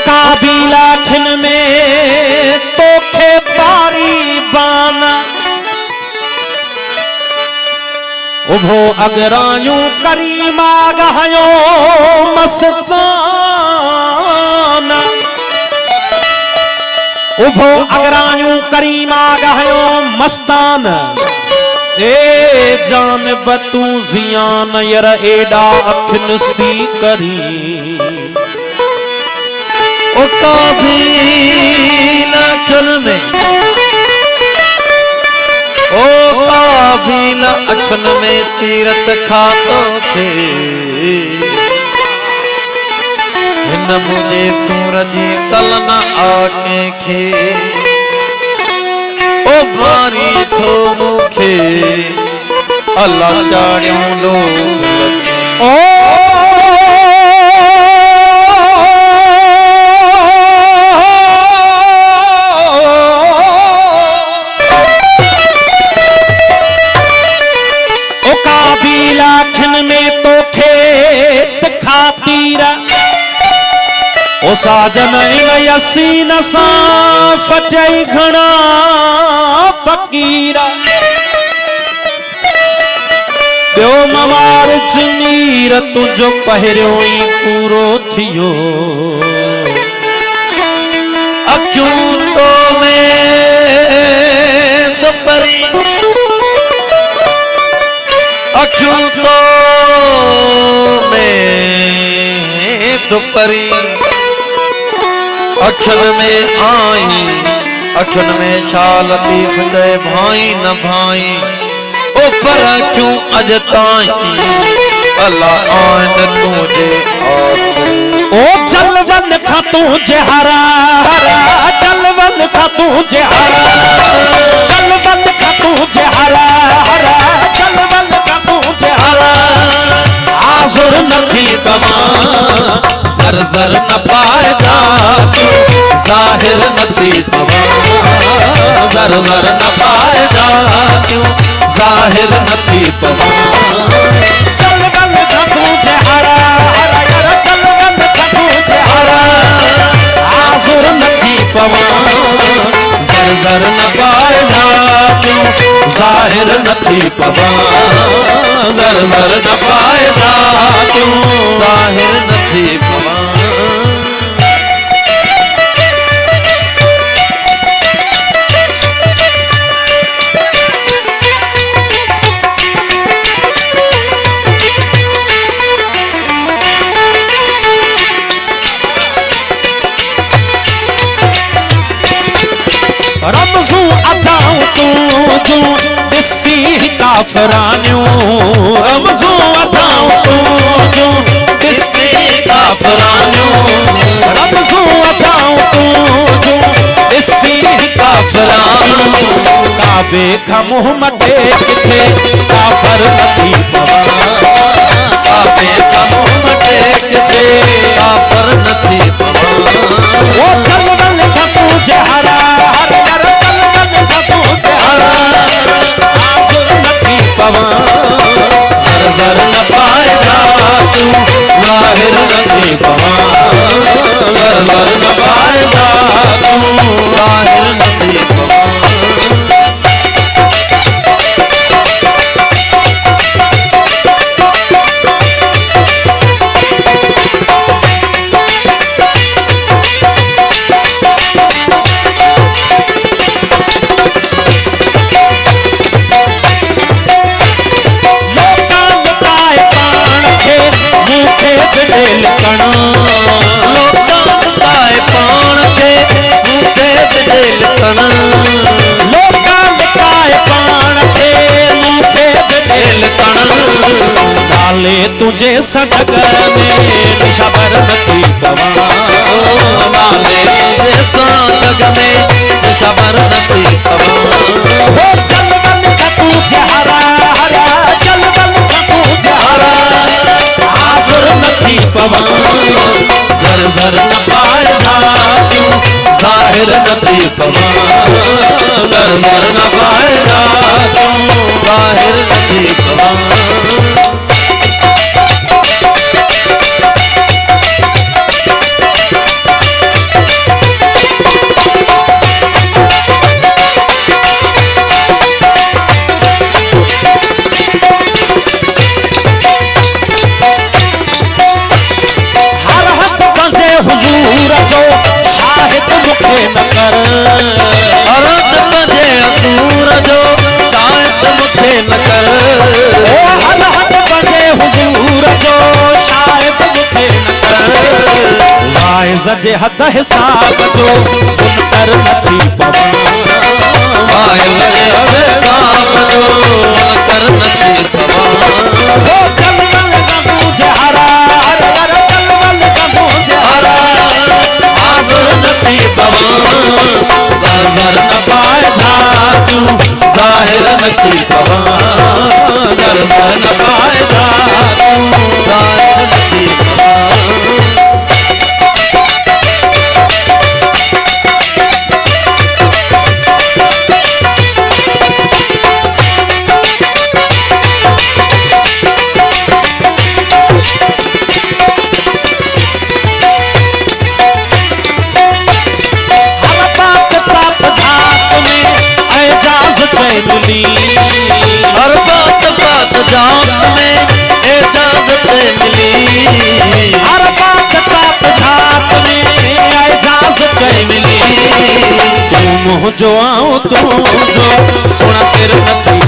काबिलाखिन में तोखे पारी बाना उभो अगरायूं करीमा गहयो मस्ताना उभो अगरायूं करीमा गहयो मस्तान ए जान बतू जियान यर एडा अखिन सी करी ओ काबिल अखन में ओ काबिल अखन में तीरथ खातो थे हिन मुझे सूरज कल न आके खे ओ बारी थो मुखे अल्लाह चाड़ियों लोग ओ साजन इन यसीन सा फटई घना फकीरा ॿियो मवार चुनीर तुंहिंजो पहिरियों ई पूरो थियो अखियूं तो में सुपरी अखियूं तो में सुपरी अखन में आई अखन में छा लतीफ दे भाई न भाई ओ पर क्यों अज ताई अल्लाह आन तुझे ओ जलवन खा तुझे हरा हरा जलवन खा तुझे हरा जलवन खा तुझे हरा हरा जलवन खा तुझे हरा आजुर नथी कमा सर सर न पाएगा जाहिर नथी तवा जर जर न पाएगा क्यों जाहिर नथी तवा चल गल तुझे हरा हरा यार चल गल तुझे हरा आजुर नथी पवा जर जर न पाएगा क्यों जाहिर नथी पवा जर जर न पाएगा क्यों जाहिर नथी पवा रमज़ू अदाऊं तू दिसी काफरानियों रमज़ू अदाऊं तू दिसी काफरानियों रमज़ू अदाऊं तू दिसी काफरानियों काबे का मुँह मटे किथे काफर नथी पवा काबे का मुँह मटे किथे काफर नथी पवा वो जलवल का तुझे हरा जर जर न पाएगा तू जाहिर नथी पवा जर जर न पाएगा तू जाहिर नथी पवा तुझे सटगर में शबर नथी पवा नाले तुझे सटगर में शबर नथी पवा हो जलवन का तुझे हरा हरा जलवन का तुझे हरा घर न पाए जातूं ज़ाहिर नथी पवां घर न पाए जातूं ज़ाहिर नथी पवां हुजूर जो शाहिद मुखे न कर अरद बजे हजूर जो शाहिद मुखे न कर ओ हलहत बजे हुजूर जो शाहिद मुखे न कर वाइज़ जे हद हिसाब जो मुनकर नथी पवां वाइज़ जे हद हिसाब जो मुनकर नथी पवां ओ कलवल गदू जे हरा कलवल गदू जे हरा हाज़िर नथी पवां ज़र न पाए जातूं ज़ाहिर नथी पवां ज़र न पाए जातूं ज़ाहिर नथी पवां मिली हर बात बात जात में इजाजत मिली हर बात बात जात में इजाजत मिली तू मुँह जो आऊं तू जो सुना सिर नथी